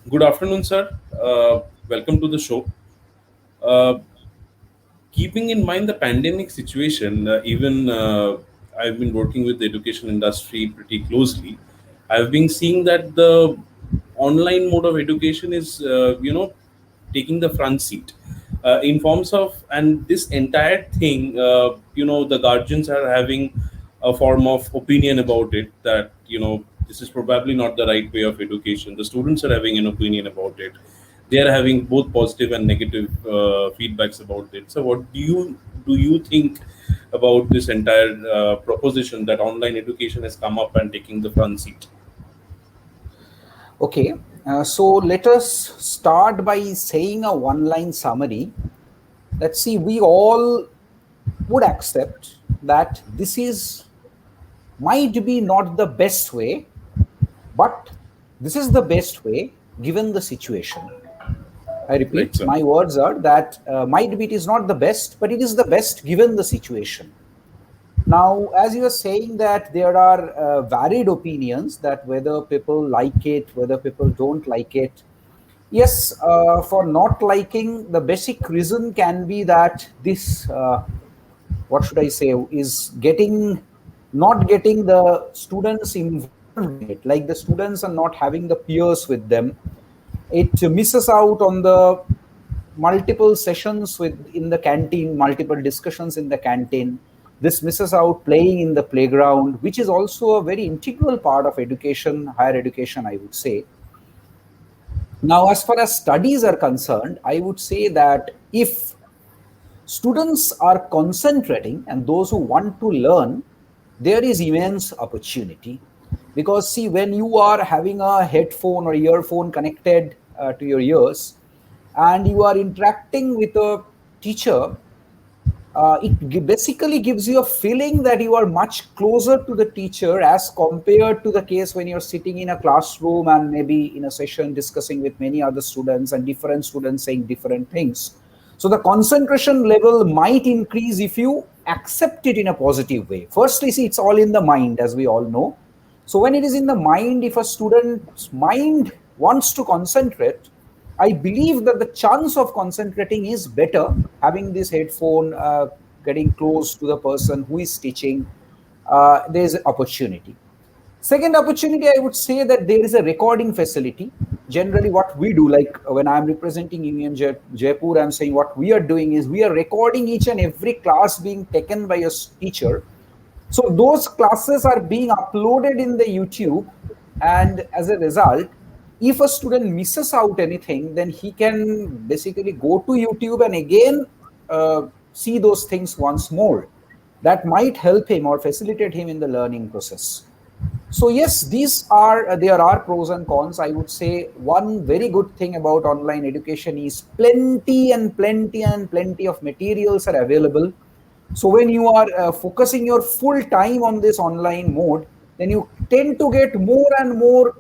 Good afternoon, sir. Welcome to the show. Uh, Keeping in mind the pandemic situation, even I've been working with the education industry pretty closely. I've been seeing that the online mode of education is, taking the front seat in forms of, and this entire thing, the guardians are having a form of opinion about it that this is probably not the right way of education. The students are having an opinion about it. They are having both positive and negative feedbacks about it. So what do you think about this entire proposition that online education has come up and taking the front seat? Okay, so let us start by saying a one line summary. Let's see, we all would accept that this is might be not the best way, but this is the best way given the situation. I Right, repeat, sir. my words are that might be it is not the best, but it is the best given the situation. Now, as you are saying that there are varied opinions that whether people like it, whether people don't like it. Yes, for not liking, the basic reason can be that this, what should I say, is not getting the students involved in it. Like the students are not having the peers with them. It misses out on the multiple sessions with in the canteen, multiple discussions in the canteen. This misses out playing in the playground, which is also a very integral part of education, higher education, I would say. Now, as far as studies are concerned, I would say that if students are concentrating and those who want to learn, there is immense opportunity. Because, see, when you are having a headphone or earphone connected to your ears and you are interacting with a teacher, basically gives you a feeling that you are much closer to the teacher as compared to the case when you're sitting in a classroom and maybe in a session discussing with many other students and different students saying different things. So the concentration level might increase if you accept it in a positive way. Firstly, see, it's all in the mind, as we all know. So when it is in the mind, if a student's mind wants to concentrate, I believe that the chance of concentrating is better having this headphone, getting close to the person who is teaching. There's opportunity. Second opportunity, I would say that there is a recording facility. Generally, what we do, like when I'm representing UM Jaipur, I'm saying what we are doing is we are recording each and every class being taken by a teacher. So those classes are being uploaded in the YouTube, and as a result, if a student misses out anything, then he can basically go to YouTube and again see those things once more. That might help him or facilitate him in the learning process. So yes, these are there are pros and cons. I would say one very good thing about online education is plenty and plenty and plenty of materials are available. So when you are focusing your full time on this online mode, then you tend to get more and more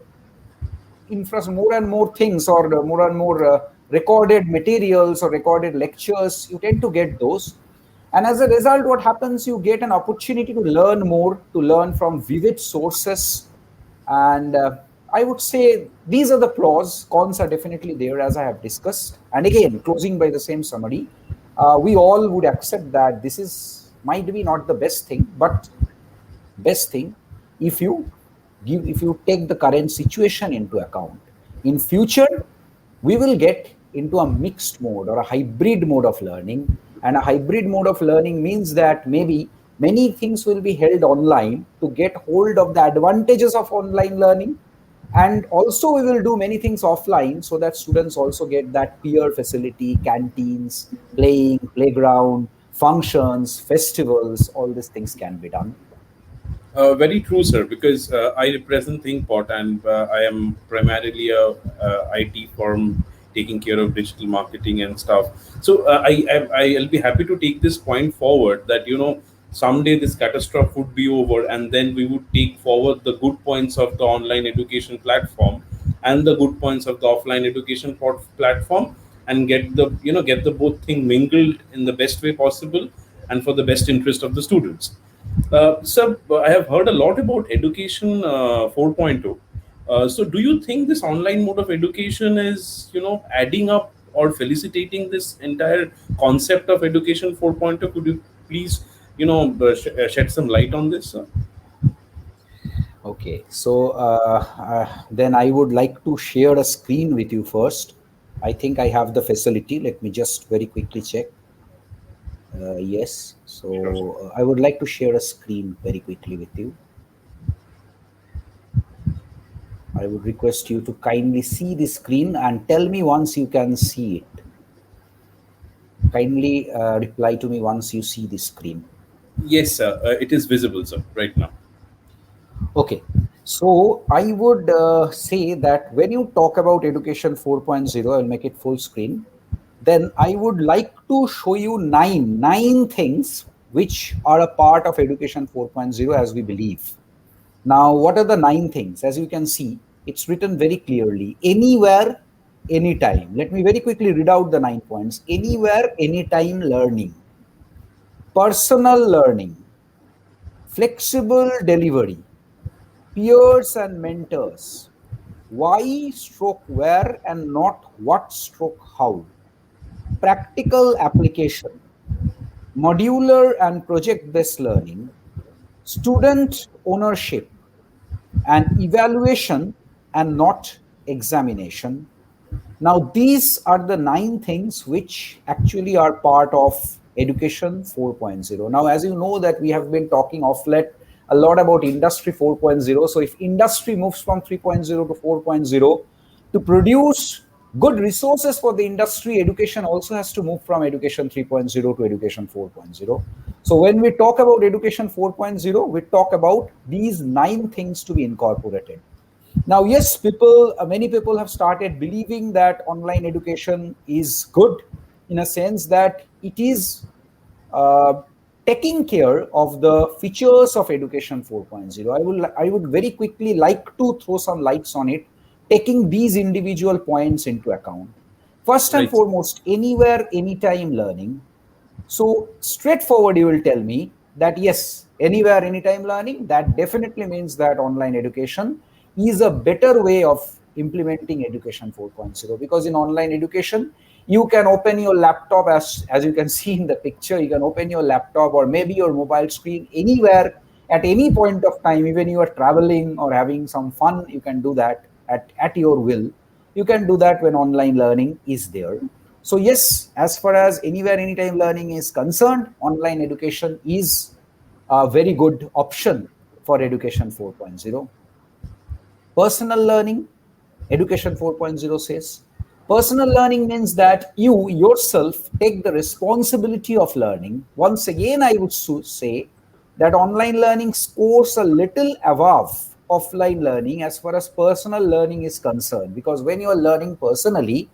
more and more things, or more and more recorded materials or recorded lectures. You tend to get those, and as a result, what happens, you get an opportunity to learn more, to learn from vivid sources. And I would say these are the pros. Cons are definitely there, as I have discussed. And again, closing by the same summary, we all would accept that this is might be not the best thing, but best thing if you if you take the current situation into account. In future, we will get into a mixed mode or a hybrid mode of learning. And a hybrid mode of learning means that maybe many things will be held online to get hold of the advantages of online learning, and also we will do many things offline so that students also get that peer facility, canteens, playing playground, functions, festivals. All these things can be done. Very true, sir, because I represent ThinkPot and I am primarily a IT firm taking care of digital marketing and stuff. So I'll be happy to take this point forward that, someday this catastrophe would be over, and then we would take forward the good points of the online education platform and the good points of the offline education platform, and get the both thing mingled in the best way possible and for the best interest of the students. Sir, I have heard a lot about Education 4.0. So, do you think this online mode of education is, adding up or felicitating this entire concept of education 4.0? Could you please, shed some light on this? Okay, so then I would like to share a screen with you first. I think I have the facility. Let me just very quickly check. Yes, Sure, sir. so I would like to share a screen very quickly with you. I would request you to kindly see the screen and tell me once you can see it. Kindly reply to me once you see the screen. Yes, sir. It is visible, sir, right now. Okay, so I would say that when you talk about Education 4.0, I'll make it full screen. Then I would like to show you nine things which are a part of Education 4.0 as we believe. Now, what are the nine things? As you can see, it's written very clearly: anywhere, anytime. Let me very quickly read out the 9 points: anywhere, anytime learning, personal learning, flexible delivery, peers and mentors, why stroke where and not what stroke how, practical application, modular and project based learning, student ownership, and evaluation and not examination. Now, these are the nine things which actually are part of Education 4.0. Now, as you know that we have been talking of late a lot about Industry 4.0. So, if industry moves from 3.0 to 4.0 to produce good resources for the industry, education also has to move from Education 3.0 to Education 4.0. So, when we talk about Education 4.0, we talk about these nine things to be incorporated. Now, yes, many people have started believing that online education is good in a sense that it is uh, taking care of the features of Education 4.0. I would very quickly like to throw some lights on it, taking these individual points into account. First and Right, sir. foremost, anywhere, anytime learning. So, straightforward, you will tell me that yes, anywhere, anytime learning, that definitely means that online education is a better way of implementing Education 4.0, because in online education, you can open your laptop as you can see in the picture, you can open your laptop or maybe your mobile screen anywhere at any point of time, even you are traveling or having some fun, you can do that at your will. You can do that when online learning is there. So yes, as far as anywhere, anytime learning is concerned, online education is a very good option for Education 4.0. Personal learning, Education 4.0 says. Personal learning means that you yourself take the responsibility of learning. Once again, I would say that online learning scores a little above offline learning as far as personal learning is concerned. Because when you are learning personally,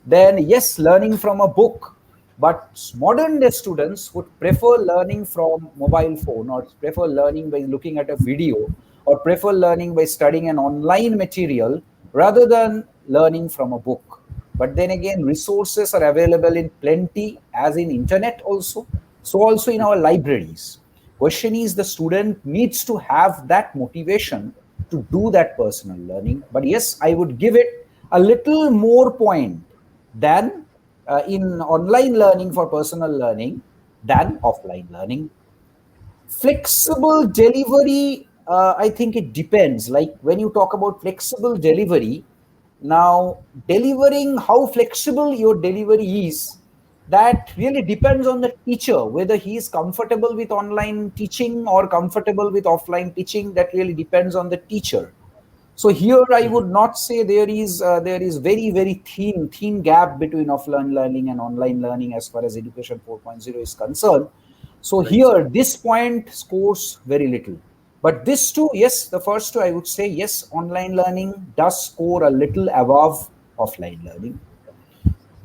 then yes, learning from a book, but modern day students would prefer learning from mobile phone or prefer learning by looking at a video or prefer learning by studying an online material rather than learning from a book. But then again, resources are available in plenty, as in internet also, so also in our libraries. Question is, the student needs to have that motivation to do that personal learning. But yes, I would give it a little more point than in online learning for personal learning than offline learning. Flexible delivery, I think it depends. Like when you talk about flexible delivery, now delivering, how flexible your delivery is, that really depends on the teacher, whether he is comfortable with online teaching or comfortable with offline teaching. That really depends on the teacher. So here I would not say there is very thin gap between offline learning and online learning as far as Education 4.0 is concerned. So Right, sir. here this point scores very little. But this two, yes, the first two I would say yes, online learning does score a little above offline learning.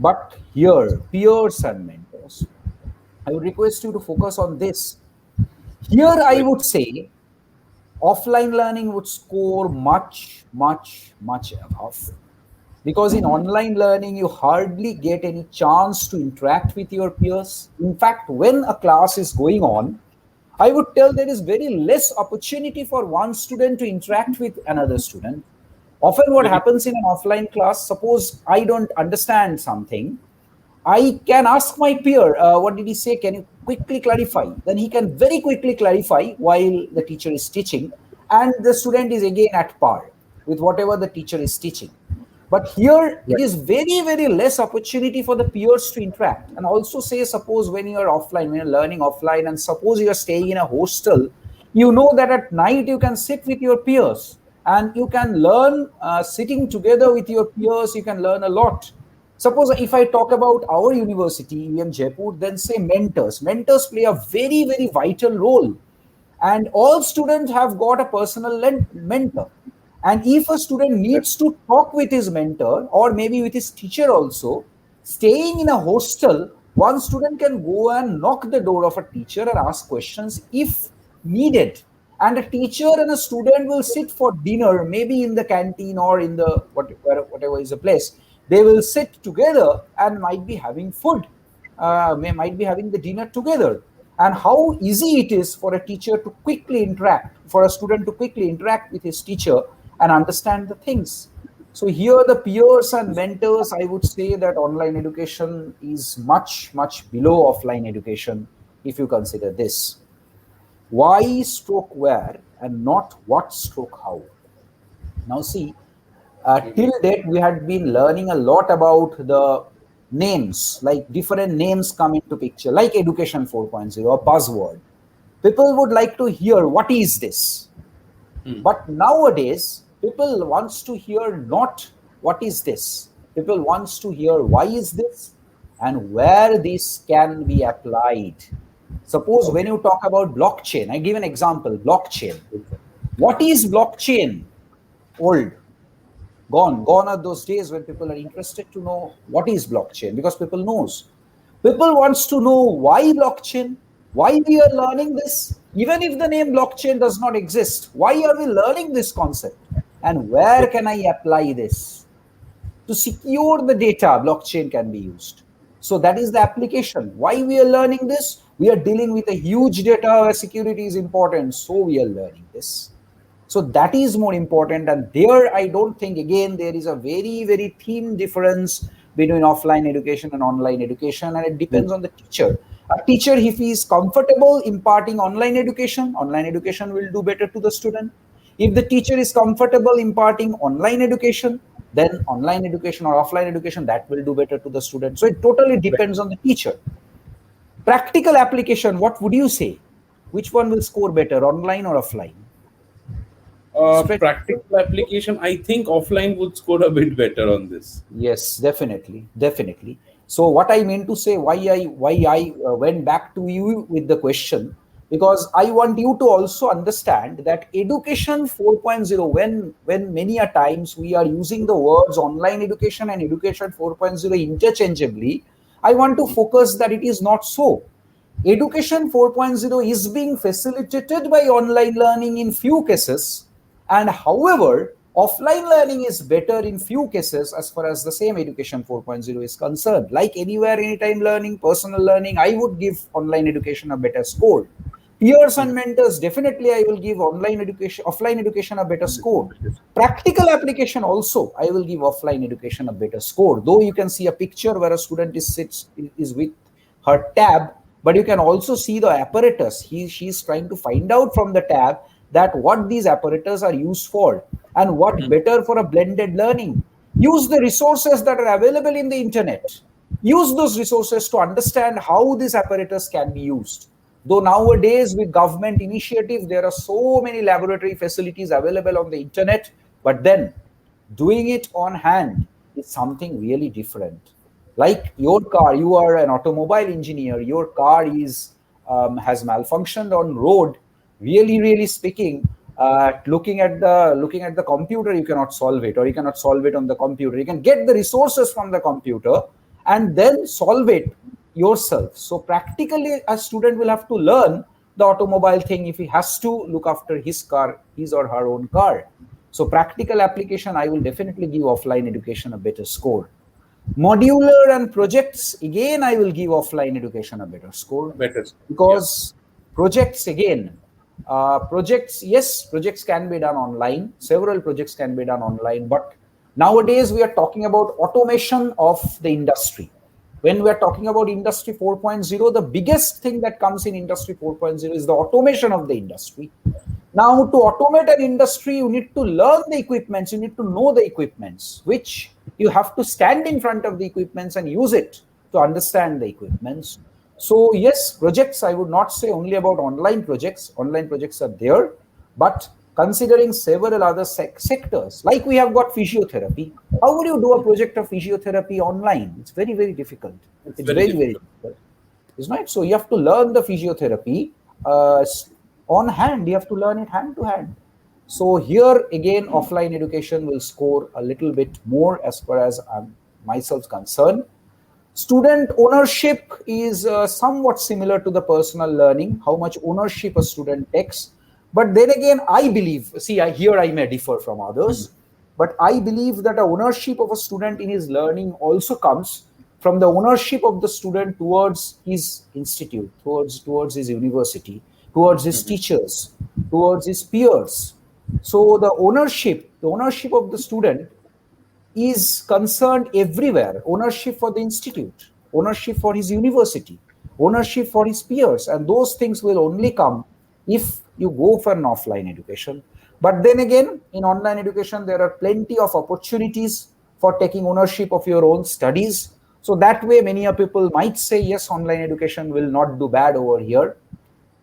But here, peers and mentors, I would request you to focus on this. Here I Right. would say offline learning would score much above, because in online learning you hardly get any chance to interact with your peers. In fact, when a class is going on, I would tell there is very less opportunity for one student to interact with another student. Often what Very happens in an offline class, suppose I don't understand something, I can ask my peer, what did he say? Can you quickly clarify? Then he can very quickly clarify while the teacher is teaching, and the student is again at par with whatever the teacher is teaching. But here it right. is very, very less opportunity for the peers to interact. And also, say, suppose when you are offline, when you're learning offline, and suppose you are staying in a hostel, you know that at night you can sit with your peers and you can learn sitting together with your peers, you can learn a lot. Suppose if I talk about our university, UM Jaipur, then say mentors. Mentors play a very, very vital role. And all students have got a personal mentor. And if a student needs to talk with his mentor or maybe with his teacher also, staying in a hostel, one student can go and knock the door of a teacher and ask questions if needed. And a teacher and a student will sit for dinner, maybe in the canteen or in the whatever is the place. They will sit together and might be having food, might be having the dinner together. And how easy it is for a teacher to quickly interact, for a student to quickly interact with his teacher and understand the things. So here the peers and mentors, I would say that online education is much, much below offline education if you consider this. Why stroke where and not what stroke how? Now see, till date we had been learning a lot about the names, like different names come into picture, like education 4.0, a buzzword. People would like to hear what is this, Hmm. but nowadays people wants to hear not what is this. People wants to hear why is this and where this can be applied. Suppose when Okay. you talk about blockchain, I give an example, blockchain. Okay. What is blockchain? Old, gone are those days when people are interested to know what is blockchain, because people knows. People wants to know why blockchain, why we are learning this, even if the name blockchain does not exist, why are we learning this concept and where Okay. can I apply this to secure the data. Blockchain can be used. So that is the application. Why we are learning this? We are dealing with a huge data where security is important, so we are learning this. So that is more important. And there, I don't think, again, there is a very, very thin difference between offline education and online education. And it Hmm. depends on the teacher. A teacher, if he is comfortable imparting online education will do better to the student. If the teacher is comfortable imparting online education, then online education or offline education, that will do better to the student. So it totally Right. depends on the teacher. Practical application, what would you say? Which one will score better, online or offline? Straight. Practical application, I think offline would score a bit better on this. Yes, definitely, definitely. So what I mean to say, why I went back to you with the question, because I want you to also understand that education 4.0, when many a times we are using the words online education and education 4.0 interchangeably, I want to focus that it is not so. Education 4.0 is being facilitated by online learning in few cases, and however, offline learning is better in few cases as far as the same education 4.0 is concerned. Like anywhere, anytime learning, personal learning, I would give online education a better score. Peers and mentors, definitely I will give offline education a better score. Practical application also, I will give offline education a better score. Though you can see a picture where a student is with her tab, but you can also see the apparatus. She's trying to find out from the tab that what these apparatus are used for and what better for a blended learning. Use the resources that are available in the internet. Use those resources to understand how these apparatus can be used. Though nowadays with government initiative, there are so many laboratory facilities available on the internet, but then doing it on hand is something really different. Like your car, you are an automobile engineer, your car is has malfunctioned on road. Really speaking, looking at the computer, you cannot solve it, or you cannot solve it on the computer. You can get the resources from the computer and then solve it yourself. So practically, a student will have to learn the automobile thing if he has to look after his car, his or her own car. So practical application, I will definitely give offline education a better score. Modular and projects, again, I will give offline education a better score, Better. Yeah. because projects, again, Projects, yes, projects can be done online. Several projects can be done online. But nowadays, we are talking about automation of the industry. When we are talking about Industry 4.0, the biggest thing that comes in Industry 4.0 is the automation of the industry. Now, to automate an industry, you need to learn the equipments, you need to know the equipments, which you have to stand in front of the equipments and use it to understand the equipments. So, yes, projects, I would not say only about online projects. Online projects are there, but considering several other sectors, like we have got physiotherapy. How would you do a project of physiotherapy online? It's very, very difficult. It's It's very very, very difficult. difficult. Isn't it? So you have to learn the physiotherapy uh, on hand. You have to learn it hand to hand. So here again, offline education will score a little bit more as far as I'm myself concerned. Student ownership is somewhat similar to the personal learning, how much ownership a student takes. But then again, I believe, see, here I may differ from others, but I believe that the ownership of a student in his learning also comes from the ownership of the student towards his institute, towards his university, towards his teachers, towards his peers. So the ownership of the student is concerned everywhere. Ownership for the institute, ownership for his university, ownership for his peers, and those things will only come if you go for an offline education. But then again, in online education, there are plenty of opportunities for taking ownership of your own studies. So that way, many a people might say, yes, online education will not do bad over here.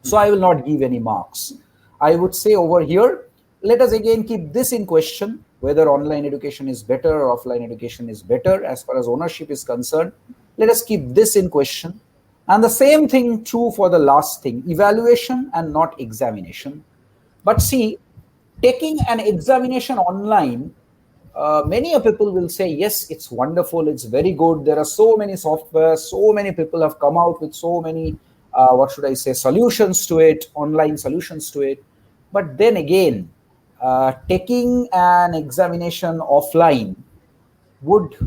So I will not give any marks. I would say over here, let us again keep this in question whether online education is better or offline education is better as far as ownership is concerned. Let us keep this in question. And the same thing true for the last thing, evaluation and not examination. But see, taking an examination online, many of people will say, yes, it's wonderful, it's very good. There are so many software, so many people have come out with so many, what should I say, solutions to it, online solutions to it. But then again, taking an examination offline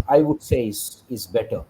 I would say is better.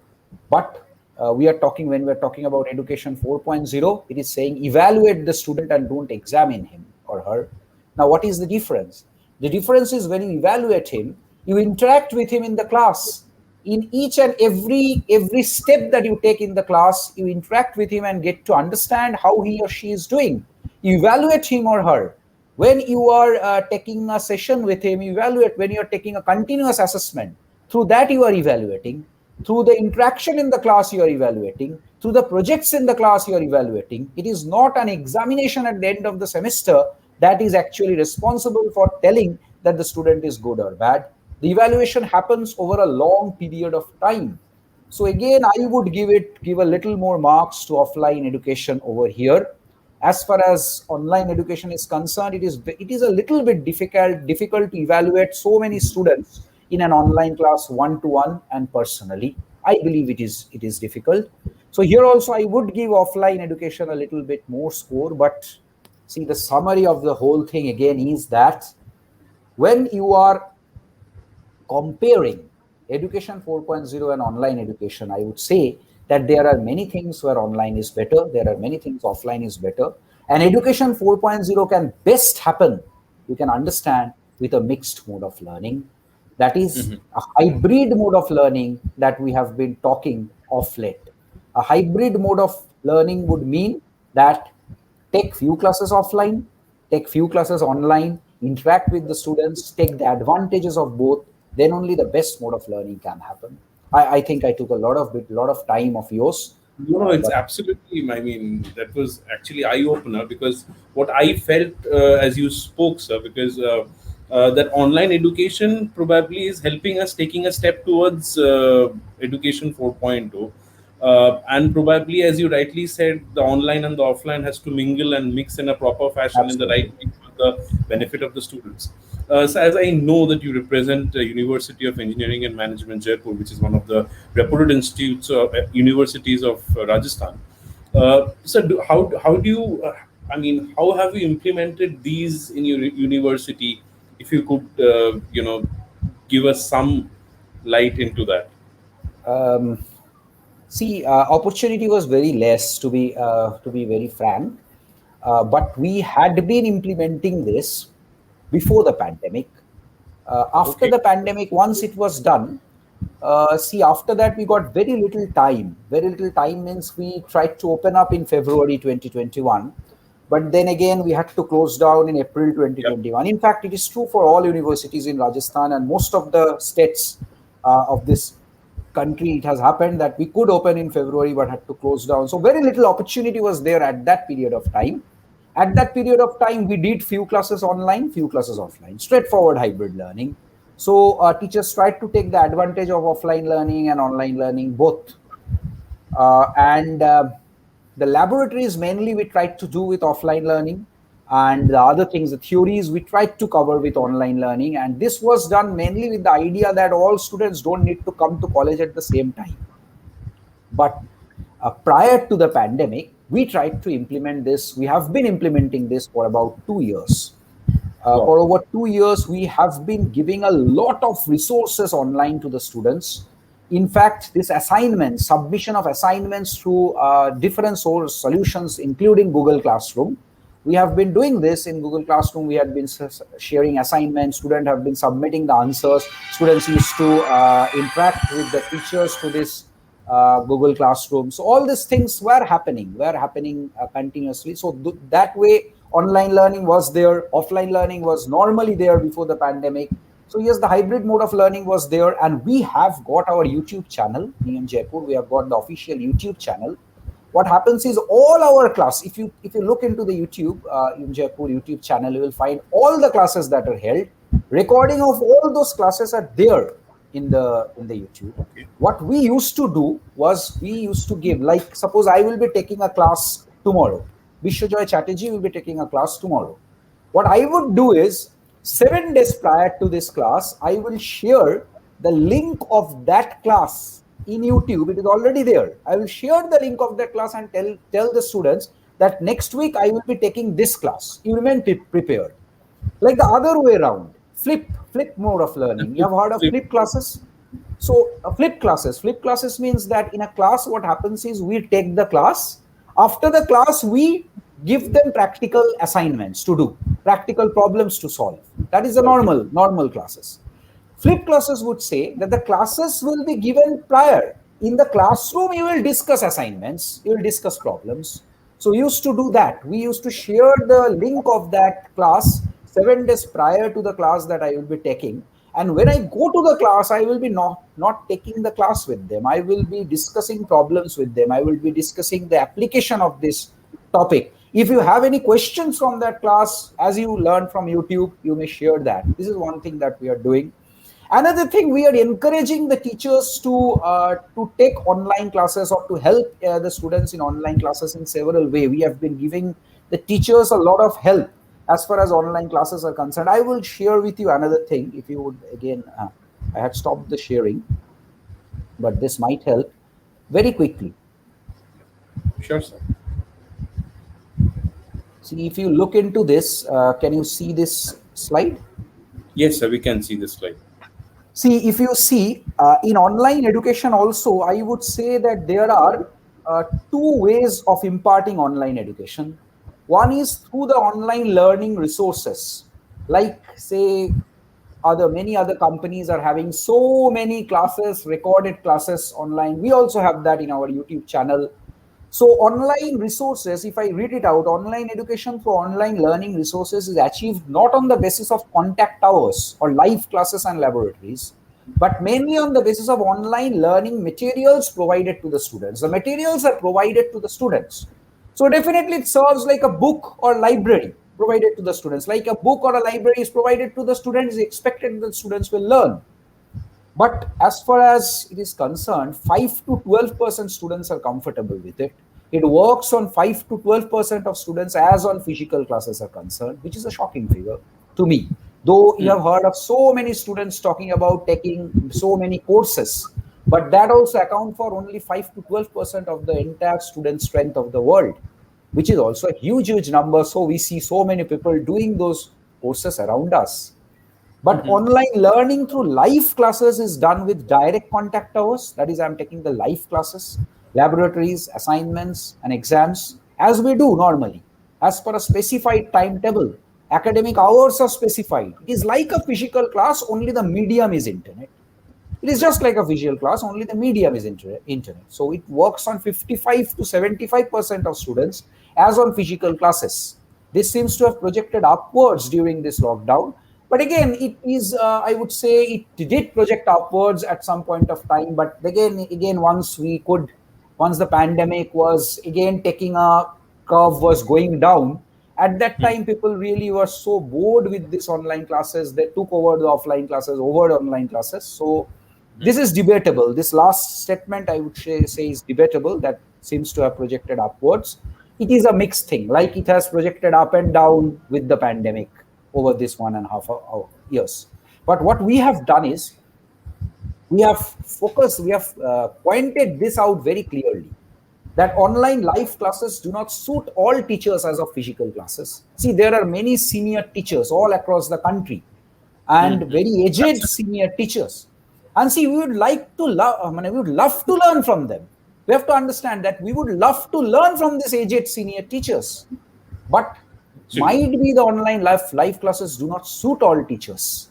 But when we're talking about education 4.0, it is saying evaluate the student and don't examine him or her. Now, what is the difference? The difference is when you evaluate him, you interact with him in the class. In each and every step that you take in the class, you interact with him and get to understand how he or she is doing. You evaluate him or her. When you are taking a session with him, you evaluate. When you are taking a continuous assessment, through that you are evaluating. Through the interaction in the class, you are evaluating. Through the projects in the class, you are evaluating. It is not an examination at the end of the semester that is actually responsible for telling that the student is good or bad. The evaluation happens over a long period of time. So again, I would give a little more marks to offline education over here. As far as online education is concerned, it is a little bit difficult to evaluate so many students in an online class one to one and personally. I believe it is difficult. So here also I would give offline education a little bit more score. But see, the summary of the whole thing again is that when you are comparing education 4.0 and online education, I would say that there are many things where online is better, there are many things offline is better, and education 4.0 can best happen, you can understand, with a mixed mode of learning. That is a hybrid mode of learning that we have been talking of late. A hybrid mode of learning would mean that take few classes offline, take few classes online, interact with the students, take the advantages of both, then only the best mode of learning can happen. I think I took a lot of time of yours, No, no, it's but absolutely. I mean, that was actually eye opener because what I felt as you spoke, sir, because that online education probably is helping us taking a step towards education 4.0. And probably, as you rightly said, the online and the offline has to mingle and mix in a proper fashion in the right absolutely. way for the benefit of the students. So as I know that you represent University of Engineering and Management Jaipur, which is one of the reputed institutes of universities of Rajasthan. So how do you? I mean, how have you implemented these in your university? If you could, give us some light into that. See, opportunity was very less, to be very frank. But we had been implementing this before the pandemic. After Okay. the pandemic, once it was done, see, after that, we got very little time. Very little time means we tried to open up in February 2021. But then again, we had to close down in April Yeah. 2021. In fact, it is true for all universities in Rajasthan and most of the states of this country. It has happened that we could open in February but had to close down. So very little opportunity was there at that period of time. At that period of time, we did few classes online, few classes offline, straightforward hybrid learning. So teachers tried to take the advantage of offline learning and online learning both. And the laboratories mainly we tried to do with offline learning, and the other things, the theories, we tried to cover with online learning. And this was done mainly with the idea that all students don't need to come to college at the same time. But prior to the pandemic, we tried to implement this. We have been implementing this for about 2 years. Wow. For over 2 years, we have been giving a lot of resources online to the students. In fact, this assignment, submission of assignments through different source solutions, including Google Classroom. We have been doing this in Google Classroom. We had been sharing assignments. Students have been submitting the answers. Students used to interact with the teachers through this Google Classroom. So all these things were happening continuously. So that way, online learning was there, offline learning was normally there before the pandemic. So yes, the hybrid mode of learning was there, and we have got our YouTube channel, NIAM Jaipur. We have got the official YouTube channel. What happens is all our class, if you look into the YouTube, NIAM Jaipur YouTube channel, you will find all the classes that are held. Recording of all those classes are there in the YouTube. Okay. What we used to do was we used to give, like suppose I will be taking a class tomorrow. Vishwajoy Chatterjee will be taking a class tomorrow. What I would do is 7 days prior to this class, I will share the link of that class in YouTube. It is already there. I will share the link of that class and tell the students that next week I will be taking this class. You remain prepared. Like the other way around, flip mode of learning. You have heard of Flip. flip classes? So flip classes means that in a class, what happens is we take the class. After the class, we give them practical assignments to do, practical problems to solve. That is the normal classes. Flip classes would say that the classes will be given prior. In the classroom, you will discuss assignments, you will discuss problems. So we used to do that. We used to share the link of that class 7 days prior to the class that I will be taking. And when I go to the class, I will be not taking the class with them. I will be discussing problems with them. I will be discussing the application of this topic. If you have any questions from that class, as you learn from YouTube, you may share that. This is one thing that we are doing. Another thing, we are encouraging the teachers to take online classes or to help the students in online classes in several ways. We have been giving the teachers a lot of help as far as online classes are concerned. I will share with you another thing. If you would, again, I had stopped the sharing, but this might help very quickly. Sure, sir. See, if you look into this, can you see this slide? Yes, sir. We can see this slide. See, if you see in online education also, I would say that there are two ways of imparting online education. One is through the online learning resources, like say many other companies are having so many classes, recorded classes online. We also have that in our YouTube channel. So online resources, if I read it out, online education for online learning resources is achieved not on the basis of contact hours or live classes and laboratories, but mainly on the basis of online learning materials provided to the students. The materials are provided to the students. So definitely it serves like a book or library provided to the students. Like a book or a library is provided to the students, it's expected that students will learn. But as far as it is concerned, 5 to 12% students are comfortable with it. It works on 5 to 12% of students as on physical classes are concerned, which is a shocking figure to me. Though you have heard of so many students talking about taking so many courses, but that also account for only 5 to 12% of the entire student strength of the world, which is also a huge number. So we see so many people doing those courses around us. But online learning through live classes is done with direct contact hours. That is, I'm taking the live classes, laboratories, assignments, and exams as we do normally. as per a specified timetable. Academic hours are specified. It is like a physical class, only the medium is internet. It is just like a visual class, only the medium is internet. So it works on 55 to 75% of students as on physical classes. This seems to have projected upwards during this lockdown. But again, it is, I would say, it did project upwards at some point of time. But again, once the pandemic was again taking a curve, was going down, at that time people really were so bored with this online classes, they took over the offline classes over online classes. So this is debatable. This last statement, I would say is debatable. That seems to have projected upwards. It is a mixed thing, like it has projected up and down with the pandemic over this 1.5 years. But what we have done is we have focused, we have pointed this out very clearly, that online live classes do not suit all teachers as of physical classes. See, there are many senior teachers all across the country and very aged senior teachers. And see, we would love to learn from them. We have to understand that we would love to learn from these aged senior teachers. But might be the online live classes do not suit all teachers.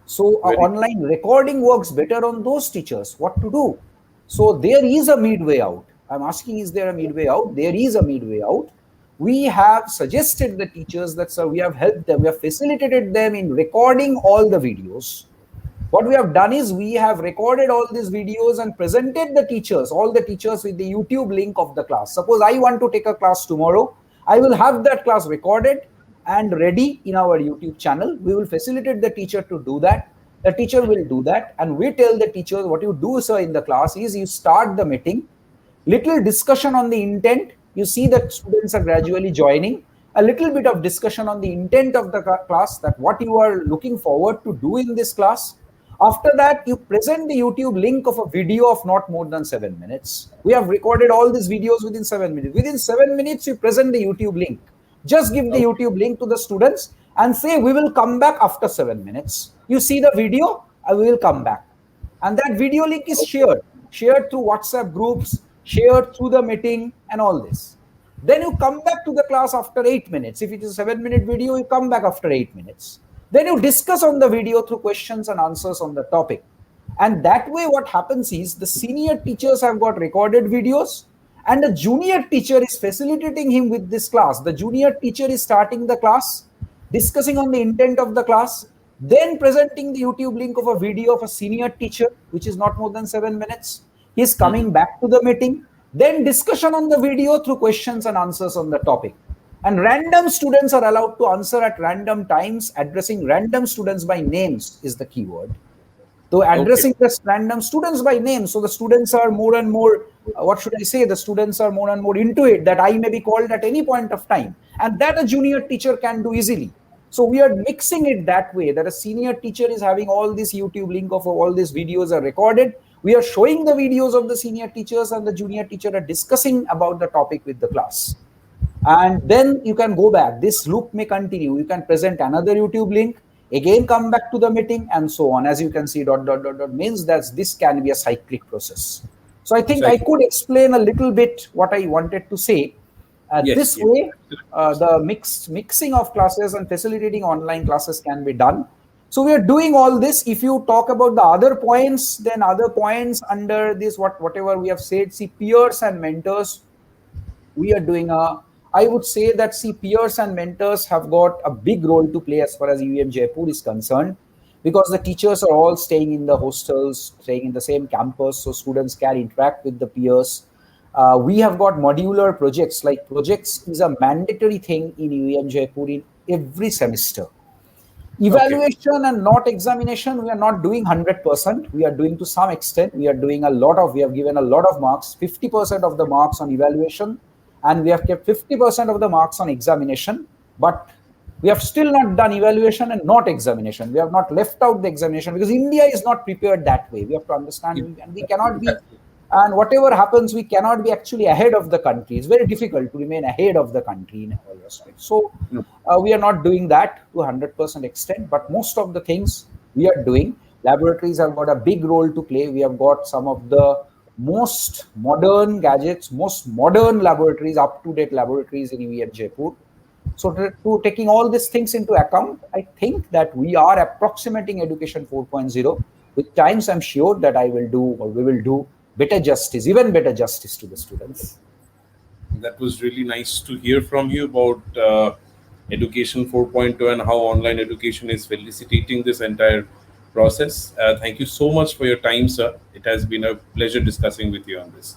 So online recording works better on those teachers. What to do? So there is a midway out. I'm asking, is there a midway out? There is a midway out. We have suggested the teachers that, sir, we have helped them, we have facilitated them in recording all the videos. What we have done is we have recorded all these videos and presented the teachers, all the teachers, with the YouTube link of the class. Suppose I want to take a class tomorrow, I will have that class recorded and ready in our YouTube channel. We will facilitate the teacher to do that. The teacher will do that. And we tell the teachers, what you do, sir, in the class is you start the meeting, little discussion on the intent. You see that students are gradually joining. A little bit of discussion on the intent of the class, that what you are looking forward to do in this class. After that, you present the YouTube link of a video of not more than 7 minutes. We have recorded all these videos within 7 minutes. Within 7 minutes, you present the YouTube link. Just give the YouTube link to the students and say, we will come back after 7 minutes. You see the video, I will come back. And that video link is shared through WhatsApp groups, shared through the meeting and all this. Then you come back to the class after 8 minutes. If it is a 7-minute video, you come back after 8 minutes. Then you discuss on the video through questions and answers on the topic. And that way what happens is the senior teachers have got recorded videos and the junior teacher is facilitating him with this class. The junior teacher is starting the class, discussing on the intent of the class, then presenting the YouTube link of a video of a senior teacher, which is not more than 7 minutes. He is coming back to the meeting, then discussion on the video through questions and answers on the topic. And random students are allowed to answer at random times. Addressing random students by names is the keyword. So addressing the random students by name. So the students are more and more, the students are more and more into it, that I may be called at any point of time. And that a junior teacher can do easily. So we are mixing it that way, that a senior teacher is having all this YouTube link of all these videos are recorded. We are showing the videos of the senior teachers and the junior teacher are discussing about the topic with the class. And then you can go back. This loop may continue. You can present another YouTube link, again come back to the meeting, and so on. As you can see, ... means that this can be a cyclic process. So I think I could explain a little bit what I wanted to say. This way, the mixing of classes and facilitating online classes can be done. So we are doing all this. If you talk about the other points, then other points under this, whatever we have said, see, peers and mentors, we are doing I would say that, see, peers and mentors have got a big role to play as far as UEM Jaipur is concerned, because the teachers are all staying in the hostels, staying in the same campus, so students can interact with the peers. We have got modular projects. Like projects is a mandatory thing in UEM Jaipur in every semester. Evaluation and not examination, we are not doing 100%. We are doing to some extent. We have given a lot of marks, 50% of the marks on evaluation, and we have kept 50% of the marks on examination, but we have still not done evaluation and not examination. We have not left out the examination because India is not prepared that way. We have to understand, and we cannot be, and whatever happens, we cannot be actually ahead of the country. It's very difficult to remain ahead of the country in all respects. So we are not doing that to 100% extent, but most of the things we are doing. Laboratories have got a big role to play. We have got some of the most modern gadgets, most modern laboratories, up-to-date laboratories in UEM Jaipur. So to taking all these things into account, I think that we are approximating Education 4.0. With times, I'm sure that I will do, or we will do better justice, even better justice to the students. That was really nice to hear from you about Education 4.0 and how online education is facilitating this entire process. Thank you so much for your time, sir. It has been a pleasure discussing with you on this.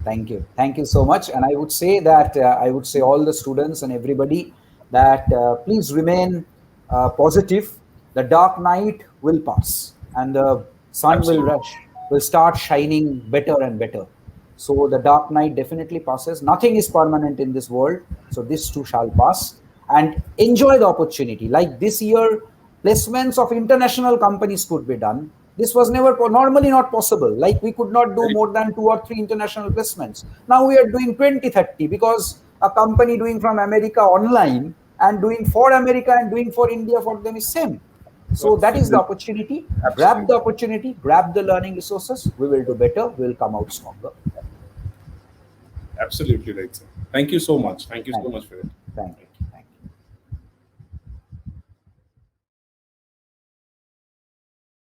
Thank you. Thank you so much. And I would say that I would say all the students and everybody that please remain positive. The dark night will pass and the sun Absolutely. will start shining better and better. So the dark night definitely passes. Nothing is permanent in this world. So this too shall pass. And enjoy the opportunity. Like this year, placements of international companies could be done. This was never normally not possible. Like we could not do Very more than 2 or 3 international placements. Now we are doing 20, 30 because a company doing from America online and doing for America and doing for India for them is same. So that is the opportunity. Grab Absolutely. the opportunity, grab the learning resources. We will do better. We will come out stronger. Absolutely right, sir. Thank you so much. Thank you so Thank you. much for it. Thank you.